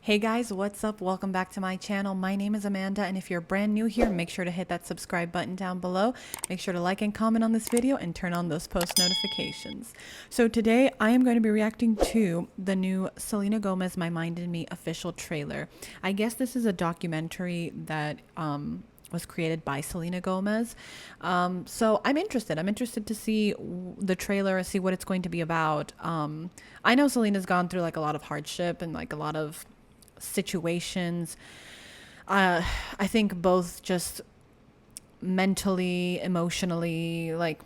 Hey guys, what's up? Welcome back to my channel. My name is Amanda, and if you're brand new here, make sure to hit that subscribe button down below. Make sure to like and comment on this video and turn on those post notifications. So today I am going to be reacting to the new Selena Gomez My Mind and Me official trailer. I guess this is a documentary that was created by Selena Gomez. So I'm interested. I'm interested to see the trailer, see what it's going to be about. I know Selena's gone through like a lot of hardship and like a lot of situations. I think both just mentally, emotionally, like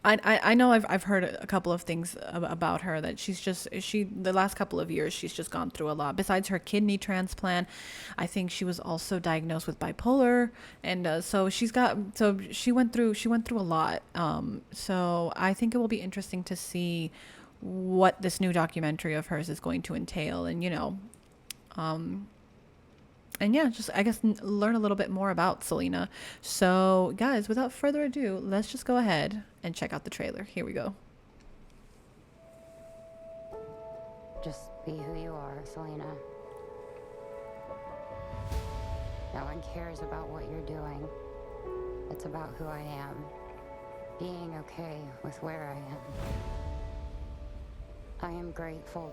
I know I've heard a couple of things about her that the last couple of years she's just gone through a lot. Besides her kidney transplant, I think she was also diagnosed with bipolar, and so she went through a lot. So I think it will be interesting to see what this new documentary of hers is going to entail, and and yeah, just I guess learn a little bit more about Selena. So guys, without further ado, let's just go ahead and check out the trailer. Here we go. Just be who you are, Selena. No one cares about what you're doing. It's about who I am. Being okay with where I am. I am grateful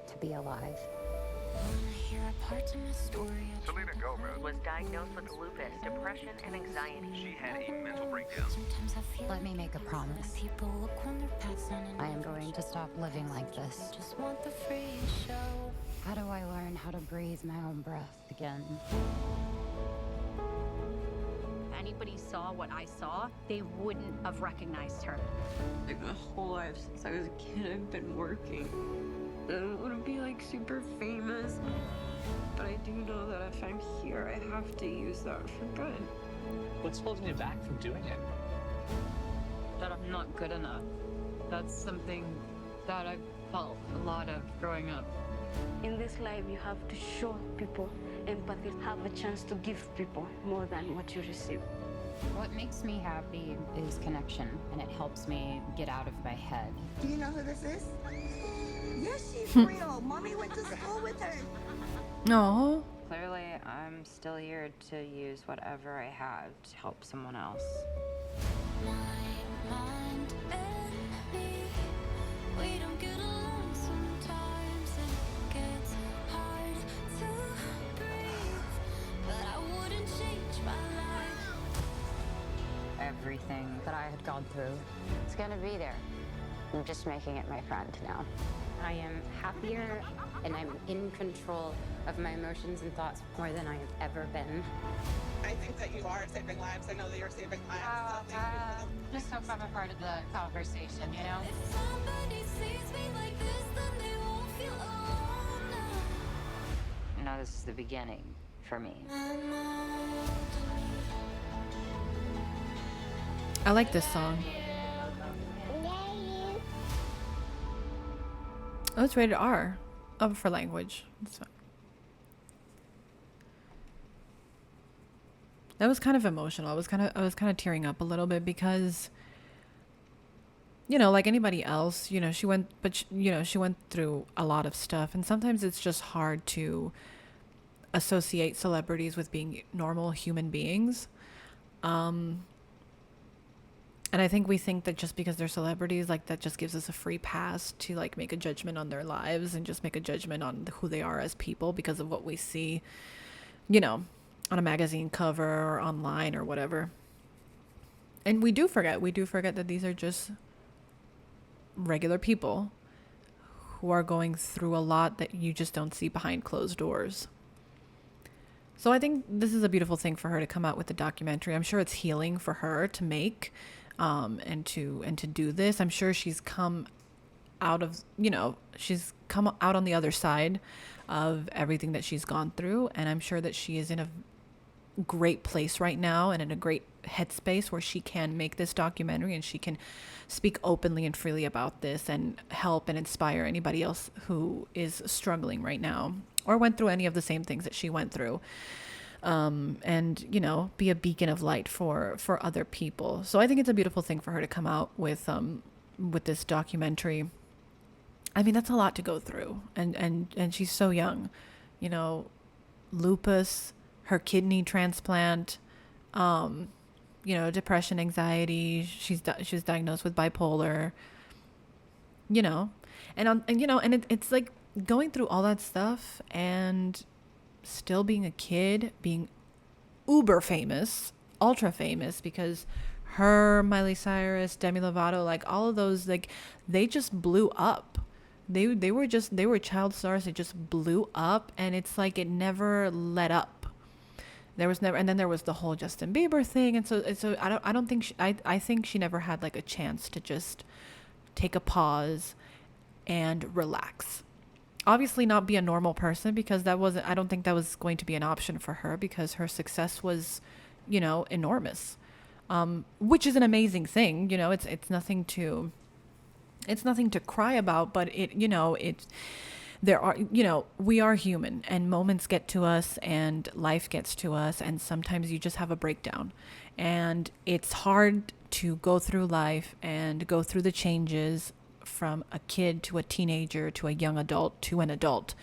to be alive. Selena Gomez was diagnosed with lupus, depression, and anxiety. She had a mental breakdown. Let me make a promise. I am going to stop living like this. How do I learn how to breathe my own breath again? If anybody saw what I saw, they wouldn't have recognized her. Like my whole life since I was a kid, I've been working. I don't want to be like super famous, but I do know that if I'm here, I have to use that for good. What's holding you back from doing it? That I'm not good enough. That's something that I've felt a lot of growing up. In this life, you have to show people empathy, have a chance to give people more than what you receive. What makes me happy is connection, and it helps me get out of my head. Do you know who this is? Yes, she's real. Mommy went to school with her. No. Clearly, I'm still here to use whatever I have to help someone else. Everything that I had gone through, it's gonna be there. I'm just making it my friend now. I am happier and I'm in control of my emotions and thoughts more than I have ever been. I think that you are saving lives. I know that you're saving lives. Oh, So thank you. just hope I'm a part of the conversation, you know? No, this is the beginning for me. I like this song. Oh, it's rated R. Oh, for language. That's fine. That was kind of emotional. I was kind of tearing up a little bit because, like anybody else, she went through a lot of stuff, and sometimes it's just hard to associate celebrities with being normal human beings. And I think we think that just because they're celebrities, like that just gives us a free pass to like make a judgment on their lives and just make a judgment on who they are as people because of what we see, on a magazine cover or online or whatever. And we do forget that these are just regular people who are going through a lot that you just don't see behind closed doors. So I think this is a beautiful thing for her to come out with the documentary. I'm sure it's healing for her to make, and to do this. I'm sure she's come out of, she's come out on the other side of everything that she's gone through. And I'm sure that she is in a great place right now and in a great headspace where she can make this documentary and she can speak openly and freely about this and help and inspire anybody else who is struggling right now or went through any of the same things that she went through. And be a beacon of light for other people. So I think it's a beautiful thing for her to come out with this documentary. I mean, that's a lot to go through, and she's so young. you know, lupus, her kidney transplant, you know, depression, anxiety. She's diagnosed with bipolar, you know, and you know, and it's like going through all that stuff and still being a kid, being uber famous, ultra famous, because her, Miley Cyrus, Demi Lovato, like all of those, like they just blew up. They were child stars. They just blew up, and it's like it never let up. There was never, and then there was the whole Justin Bieber thing, and so I don't think I think she never had like a chance to just take a pause and relax. Obviously not be a normal person, because I don't think that was going to be an option for her, because her success was, you know, enormous. Which is an amazing thing, you know, it's nothing to cry about, but we are human, and moments get to us, and life gets to us, and sometimes you just have a breakdown, and it's hard to go through life and go through the changes from a kid to a teenager to a young adult to an adult.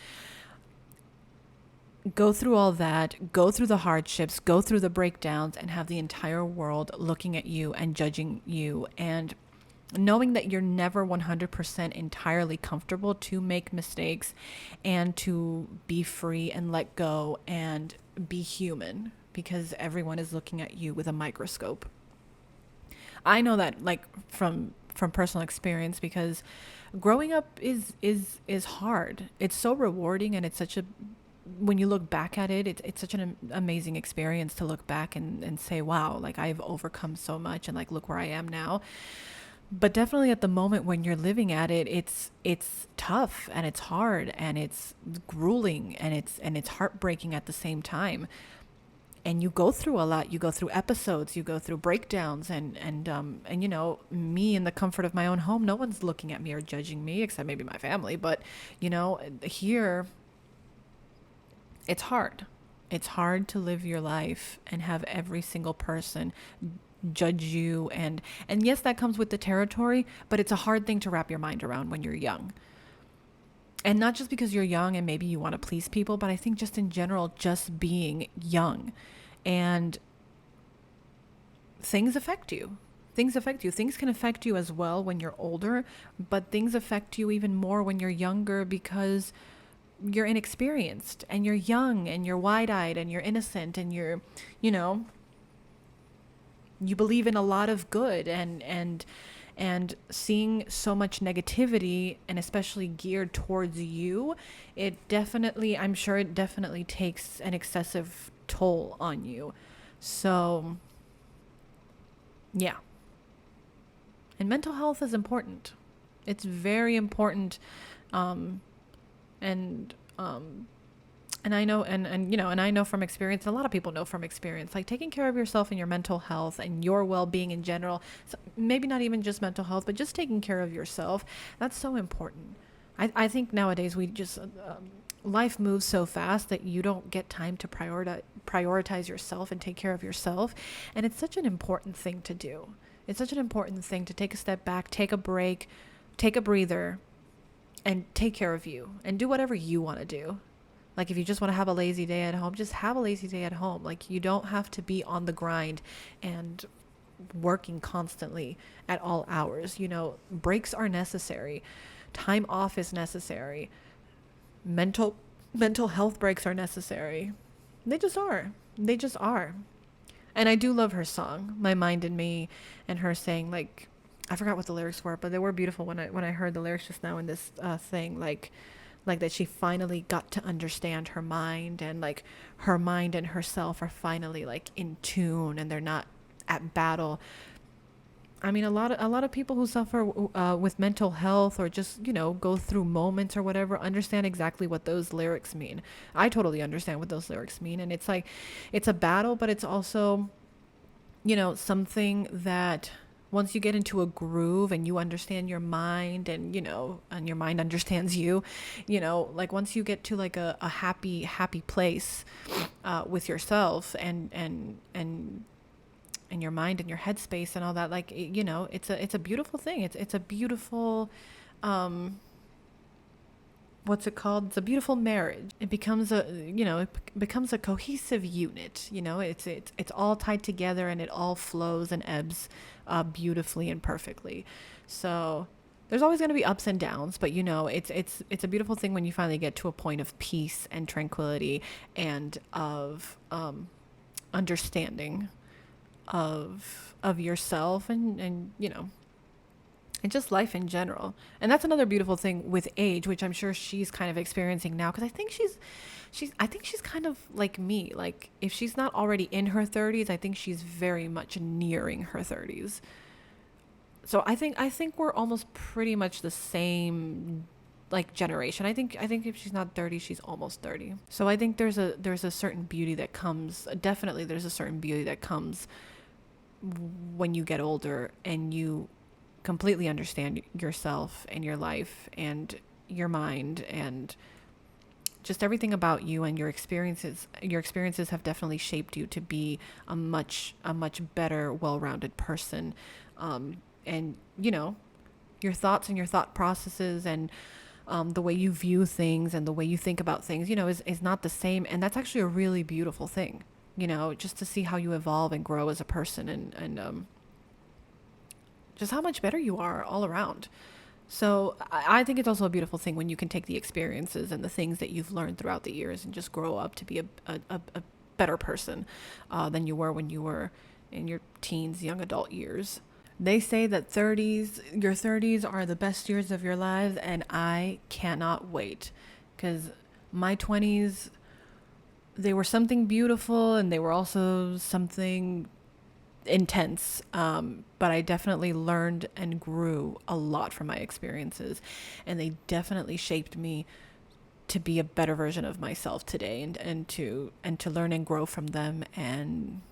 Go through all that, go through the hardships, go through the breakdowns, and have the entire world looking at you and judging you, and knowing that you're never 100% entirely comfortable to make mistakes, and to be free and let go and be human, because everyone is looking at you with a microscope. I know that, like, from personal experience, because growing up is hard. It's so rewarding, and it's such a, when you look back at it, it's such an amazing experience to look back and say, wow, like I've overcome so much, and like look where I am now. But definitely at the moment when you're living at it, it's tough, and it's hard, and it's grueling, and it's heartbreaking at the same time. And you go through a lot. You go through episodes, you go through breakdowns, and you know, me in the comfort of my own home, no one's looking at me or judging me, except maybe my family. But you know, here it's hard. It's hard to live your life and have every single person judge you, and yes, that comes with the territory, but it's a hard thing to wrap your mind around when you're young. And not just because you're young and maybe you want to please people, but I think just in general, just being young, and things affect you. Things can affect you as well when you're older, but things affect you even more when you're younger, because you're inexperienced, and you're young, and you're wide-eyed, and you're innocent, and you're, you know, you believe in a lot of good, and seeing so much negativity, and especially geared towards you, I'm sure it definitely takes an excessive toll on you. So yeah. And mental health is important. It's very important. And I know, and you know, and I know from experience, a lot of people know from experience, like taking care of yourself and your mental health and your well-being in general, so maybe not even just mental health, but just taking care of yourself, that's so important. I think nowadays we just, life moves so fast that you don't get time to prioritize yourself and take care of yourself. And it's such an important thing to do. It's such an important thing to take a step back, take a break, take a breather, and take care of you, and do whatever you want to do. Like if you just want to have a lazy day at home, just have a lazy day at home. Like you don't have to be on the grind and working constantly at all hours. You know, breaks are necessary. Time off is necessary. Mental health breaks are necessary. They just are. They just are. And I do love her song, My Mind and Me, and her saying, like, I forgot what the lyrics were, but they were beautiful when I heard the lyrics just now in this thing, like that she finally got to understand her mind, and like her mind and herself are finally like in tune, and they're not at battle. I mean, a lot of people who suffer with mental health, or just, you know, go through moments or whatever, understand exactly what those lyrics mean. I totally understand what those lyrics mean. And it's like, it's a battle, but it's also, you know, something that once you get into a groove and you understand your mind, and, you know, and your mind understands you, you know, like once you get to like a happy place with yourself, and your mind and your headspace and all that, like, you know, it's a beautiful thing. It's a beautiful what's it called? It's a beautiful marriage. It becomes it becomes a cohesive unit. It's all tied together, and it all flows and ebbs beautifully and perfectly. So there's always going to be ups and downs, but it's a beautiful thing when you finally get to a point of peace and tranquility and of understanding of yourself and just life in general. And that's another beautiful thing with age, which I'm sure she's kind of experiencing now, because I think she's kind of like me. Like, if she's not already in her 30s, I think she's very much nearing her 30s. So I think we're almost pretty much the same like generation. I think if she's not 30, she's almost 30. So I think there's a certain beauty that comes, definitely there's a certain beauty that comes when you get older and you completely understand yourself and your life and your mind and just everything about you, and your experiences have definitely shaped you to be a much better, well-rounded person. And your thoughts and your thought processes and the way you view things and the way you think about things, is not the same. And that's actually a really beautiful thing, just to see how you evolve and grow as a person, and just how much better you are all around. So I think it's also a beautiful thing when you can take the experiences and the things that you've learned throughout the years and just grow up to be a better person than you were when you were in your teens, young adult years. They say that your 30s are the best years of your lives, and I cannot wait, because my 20s, they were something beautiful and they were also something intense, but I definitely learned and grew a lot from my experiences, and they definitely shaped me to be a better version of myself today, and to learn and grow from them, and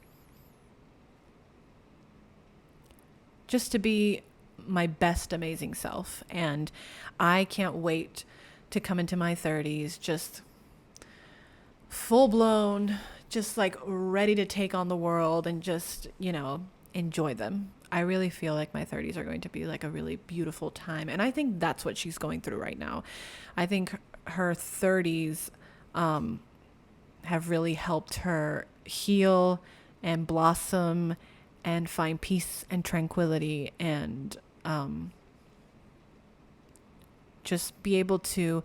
just to be my best amazing self. And I can't wait to come into my 30s just full blown, just like ready to take on the world and just, enjoy them. I really feel like my 30s are going to be like a really beautiful time. And I think that's what she's going through right now. I think her 30s have really helped her heal and blossom and find peace and tranquility, and just be able to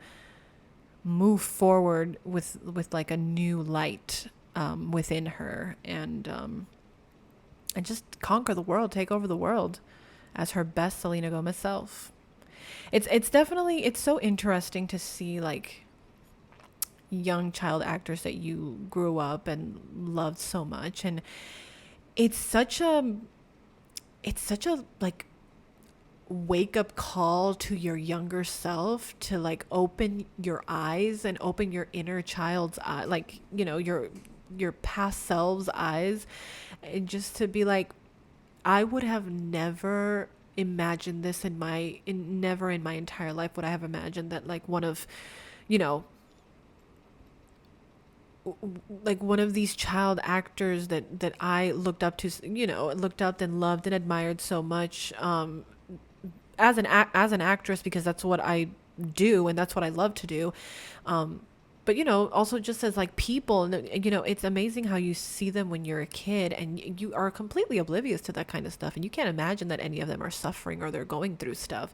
move forward with like a new light within her, and just conquer the world, take over the world as her best Selena Gomez self. It's definitely, it's so interesting to see like young child actors that you grew up and loved so much, and it's such a like wake up call to your younger self to like open your eyes and open your inner child's eye, like your past selves eyes, and just to be like, I would have never imagined this never in my entire life would I have imagined that like one of these child actors that I looked up to, looked up and loved and admired so much, as an actress, because that's what I do and that's what I love to do, but also just as like people, and it's amazing how you see them when you're a kid and you are completely oblivious to that kind of stuff, and you can't imagine that any of them are suffering or they're going through stuff.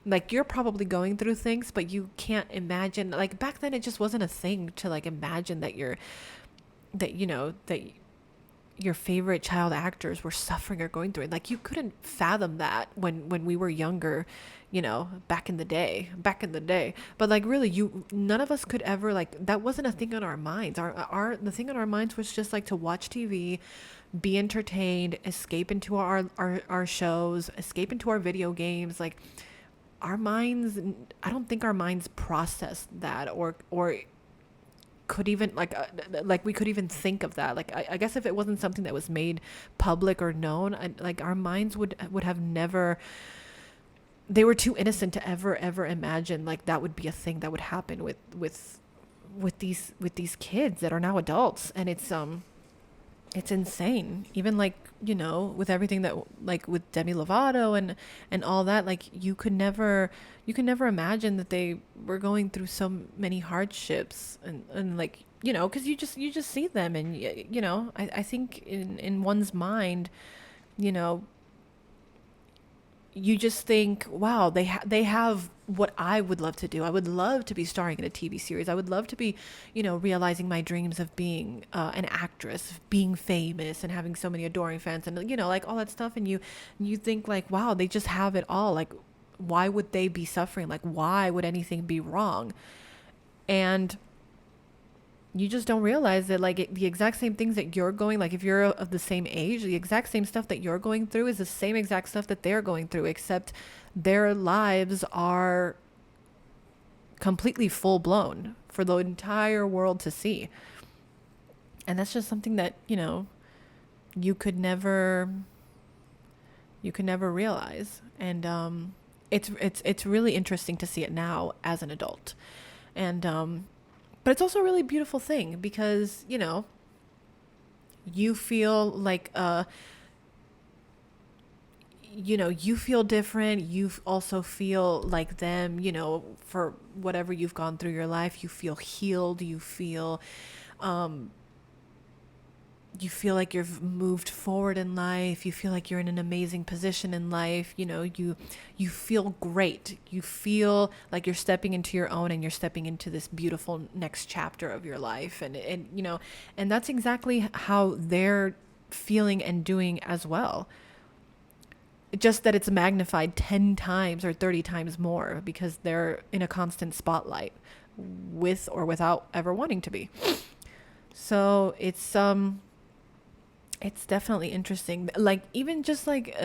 Like, you're probably going through things, but you can't imagine, like back then it just wasn't a thing to like imagine that your favorite child actors were suffering or going through it. Like, you couldn't fathom that when we were younger, back in the day. But like, really, none of us could ever, like, that wasn't a thing on our minds. The thing on our minds was just like to watch TV, be entertained, escape into our shows, escape into our video games. Like, our minds, I don't think our minds processed that or could even like we could even think of that. Like, I guess if it wasn't something that was made public or known, like our minds would have never, they were too innocent to ever imagine like that would be a thing that would happen with these kids that are now adults. And it's insane. Even like, with everything that, like with Demi Lovato and all that, like you could never imagine that they were going through so many hardships, and like, because you just see them, and I think in one's mind, you know you just think, wow, they have what I would love to do. I would love to be starring in a TV series. I would love to be, realizing my dreams of being an actress, being famous, and having so many adoring fans, and like all that stuff. And you think like, wow, they just have it all. Like, why would they be suffering? Like, why would anything be wrong? And you just don't realize that, like, the exact same things that you're going, like if you're of the same age, the exact same stuff that you're going through is the same exact stuff that they're going through, except their lives are completely full blown for the entire world to see. And that's just something that, you could never realize. And it's really interesting to see it now as an adult. And but it's also a really beautiful thing because, you feel like, you feel different. You also feel like them, for whatever you've gone through your life. You feel healed. You feel like you've moved forward in life. You feel like you're in an amazing position in life. You feel great. You feel like you're stepping into your own, and you're stepping into this beautiful next chapter of your life. And that's exactly how they're feeling and doing as well. Just that it's magnified 10 times or 30 times more because they're in a constant spotlight, with or without ever wanting to be. So it's definitely interesting. Like, even just like,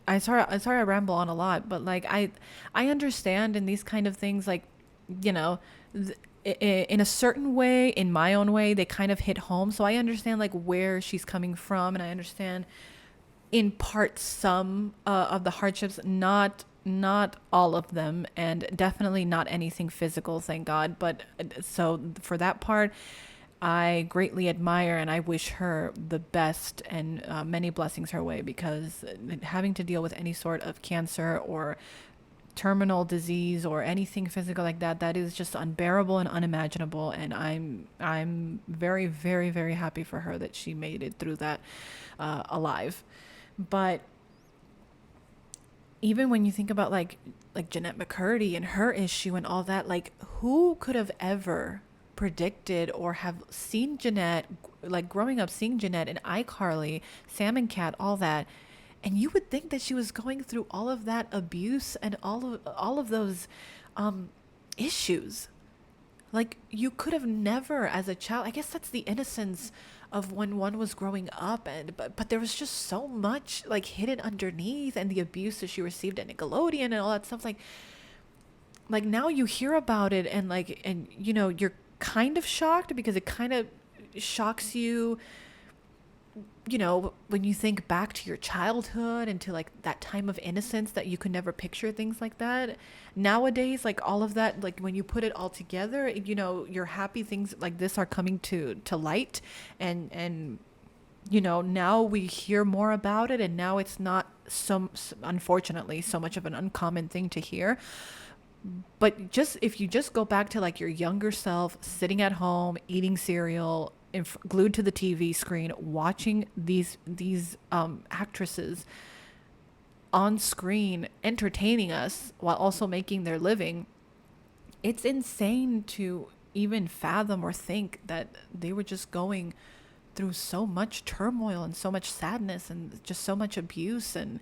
I'm sorry I ramble on a lot, but like I understand in these kind of things, like, in a certain way, in my own way, they kind of hit home. So I understand like where she's coming from, and I understand in part some of the hardships, not all of them, and definitely not anything physical, thank God. But so for that part, I greatly admire, and I wish her the best and many blessings her way, because having to deal with any sort of cancer or terminal disease or anything physical like that, that is just unbearable and unimaginable. And I'm very, very, very happy for her that she made it through that alive. But even when you think about like Jeanette McCurdy and her issue and all that, like, who could have ever predicted or have seen Jeanette, like growing up seeing Jeanette and iCarly, Sam and Cat, all that, and you would think that she was going through all of that abuse and all of those issues. Like, you could have never, as a child, I guess that's the innocence of when one was growing up, and but there was just so much like hidden underneath, and the abuse that she received at Nickelodeon and all that stuff. Like now you hear about it, and like, and you're kind of shocked, because it kind of shocks you, when you think back to your childhood and to like that time of innocence, that you could never picture things like that. Nowadays, like all of that, like when you put it all together, you're happy things like this are coming to light, and now we hear more about it, and now it's not unfortunately so much of an uncommon thing to hear. But if you just go back to like your younger self, sitting at home, eating cereal, glued to the TV screen, watching these actresses on screen entertaining us while also making their living, it's insane to even fathom or think that they were just going through so much turmoil and so much sadness and just so much abuse and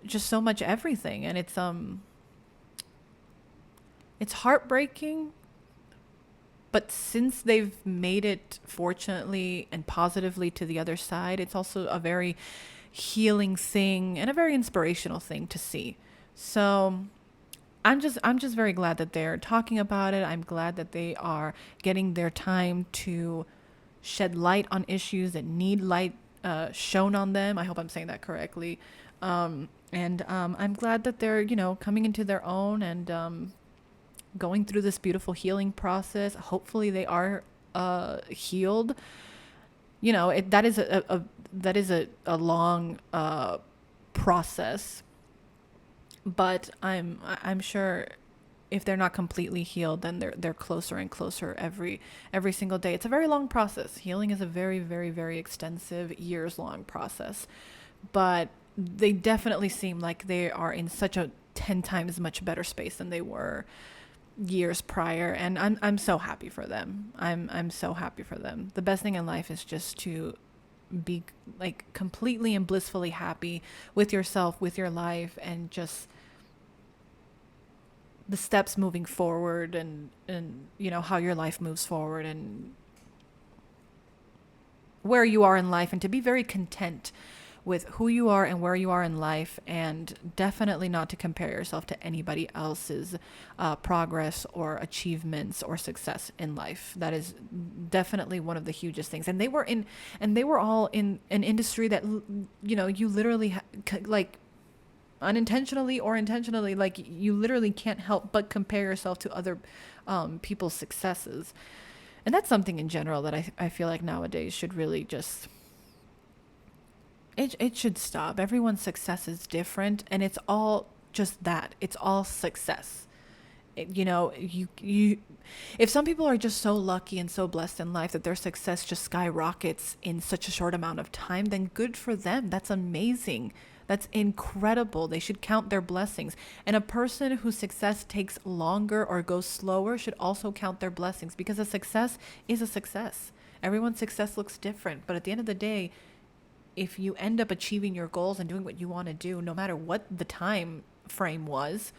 just so much everything. And it's heartbreaking, but since they've made it, fortunately and positively, to the other side, it's also a very healing thing and a very inspirational thing to see. So I'm just very glad that they're talking about it. I'm glad that they are getting their time to shed light on issues that need light shown on them. I hope I'm saying that correctly. And I'm glad that they're, coming into their own and going through this beautiful healing process. Hopefully they are healed. you know, that is a long process. But I'm sure if they're not completely healed, then they're closer and closer every single day. It's a very long process. Healing is a very, very, very extensive, years long process. But they definitely seem like they are in such a 10 times much better space than they were years prior, and I'm so happy for them. I'm so happy for them. The best thing in life is just to be like completely and blissfully happy with yourself, with your life, and just the steps moving forward, and you know how your life moves forward and where you are in life, and to be very content with who you are and where you are in life, and definitely not to compare yourself to anybody else's progress or achievements or success in life. That is definitely one of the hugest things. And they were all in an industry that, you know, you literally like unintentionally or intentionally, like you literally can't help but compare yourself to other people's successes. And that's something in general that I feel like nowadays should really just, it should stop. Everyone's success is different, and it's all just that. It's all success. You know, you if some people are just so lucky and so blessed in life that their success just skyrockets in such a short amount of time, then good for them. That's amazing. That's incredible. They should count their blessings. And a person whose success takes longer or goes slower should also count their blessings, because a success is a success. Everyone's success looks different, but at the end of the day, if you end up achieving your goals and doing what you want to do, no matter what the time frame was,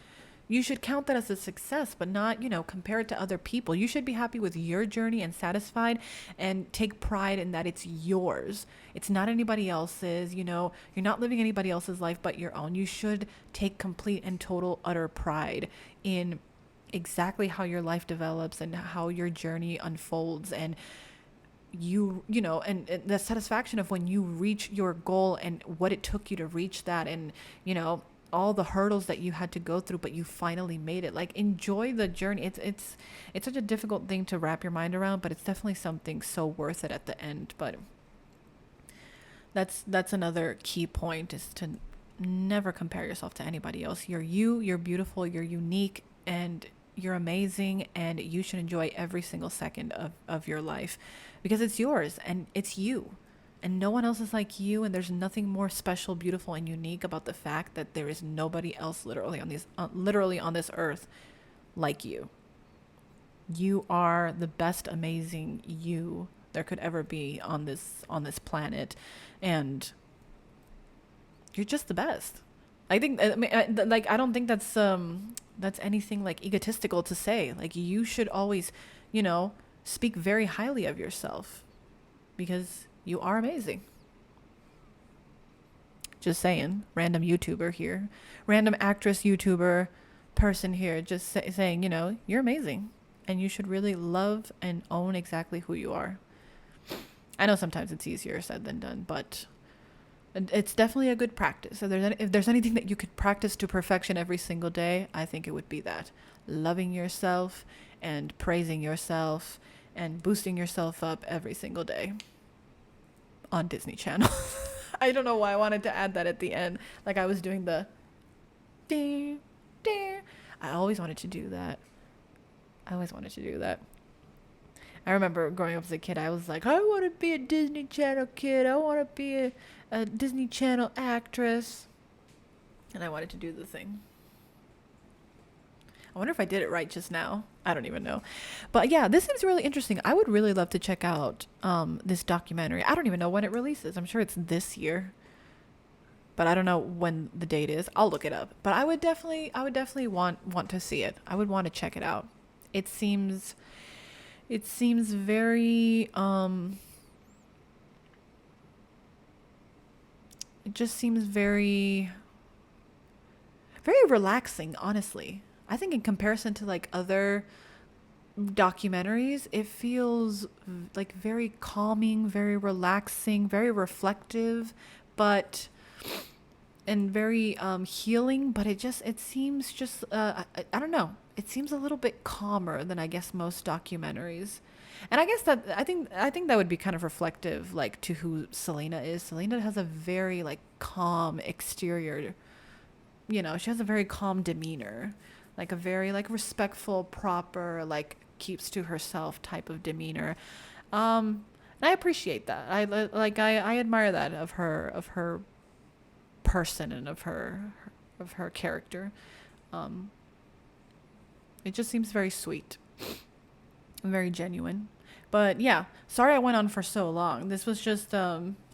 you should count that as a success, but not, you know, compare it to other people. You should be happy with your journey and satisfied, and take pride in that it's yours. It's not anybody else's, you know, you're not living anybody else's life but your own. You should take complete and total utter pride in exactly how your life develops and how your journey unfolds, and you know, and the satisfaction of when you reach your goal and what it took you to reach that, and you know, all the hurdles that you had to go through, but you finally made it. Like, enjoy the journey. It's such a difficult thing to wrap your mind around, but it's definitely something so worth it at the end. But that's another key point, is to never compare yourself to anybody else. You're beautiful, you're unique, and you're amazing, and you should enjoy every single second of your life, because it's yours and it's you, and no one else is like you. And there's nothing more special, beautiful, and unique about the fact that there is nobody else literally on this earth like you. You are the best amazing you there could ever be on this planet, and you're just the best. I think, I mean, I don't think that's anything like egotistical to say. Like, you should always, you know, speak very highly of yourself, because you are amazing. Just saying. Random YouTuber here, random actress, YouTuber person here, just saying, you know, you're amazing, and you should really love and own exactly who you are. I know sometimes it's easier said than done, but it's definitely a good practice. If there's anything that you could practice to perfection every single day, I think it would be that. Loving yourself and praising yourself and boosting yourself up every single day on Disney Channel. I don't know why I wanted to add that at the end. Like I was doing the ding, ding. I always wanted to do that. I remember growing up as a kid, I was like, I want to be a Disney Channel kid. I want to be a Disney Channel actress. And I wanted to do the thing. I wonder if I did it right just now. I don't even know. But yeah, this seems really interesting. I would really love to check out this documentary. I don't even know when it releases. I'm sure it's this year, but I don't know when the date is. I'll look it up. But I would definitely want to see it. I would want to check it out. It seems very it just seems very relaxing, honestly. I think in comparison to like other documentaries, it feels like very calming, very relaxing, very reflective, and very healing, but it seems just I don't know. It seems a little bit calmer than I guess most documentaries. And I guess that I think that would be kind of reflective like to who Selena is. Selena has a very like calm exterior. You know, she has a very calm demeanor, like a very like respectful, proper, like keeps to herself type of demeanor. And I appreciate that. I admire that of her person and of her character. Um, it just seems very sweet, very genuine. But yeah, sorry I went on for so long. This was just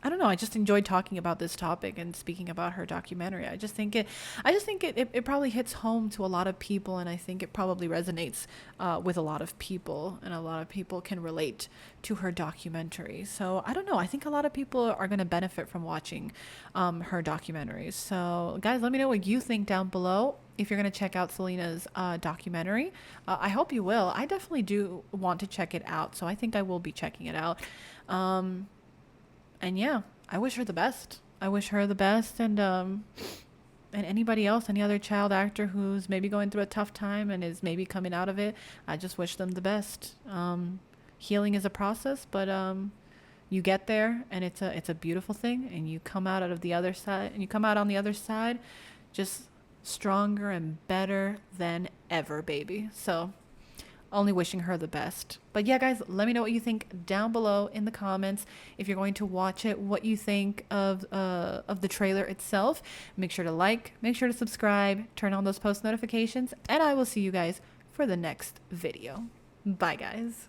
I don't know, I just enjoyed talking about this topic and speaking about her documentary. I just think it probably hits home to a lot of people, and I think it probably resonates with a lot of people, and a lot of people can relate to her documentary. So I don't know, I think a lot of people are going to benefit from watching her documentaries. So guys, let me know what you think down below if you're going to check out Selena's documentary. I hope you will. I definitely do want to check it out, so I think I will be checking it out. And yeah, I wish her the best. I wish her the best, and anybody else, any other child actor who's maybe going through a tough time and is maybe coming out of it, I just wish them the best. Healing is a process, but you get there, and it's a beautiful thing, and you come out of the other side, and you come out on the other side just stronger and better than ever, baby. So only wishing her the best. But yeah, guys, let me know what you think down below in the comments. If you're going to watch it, what you think of the trailer itself. Make sure to like, make sure to subscribe, turn on those post notifications, and I will see you guys for the next video. Bye, guys.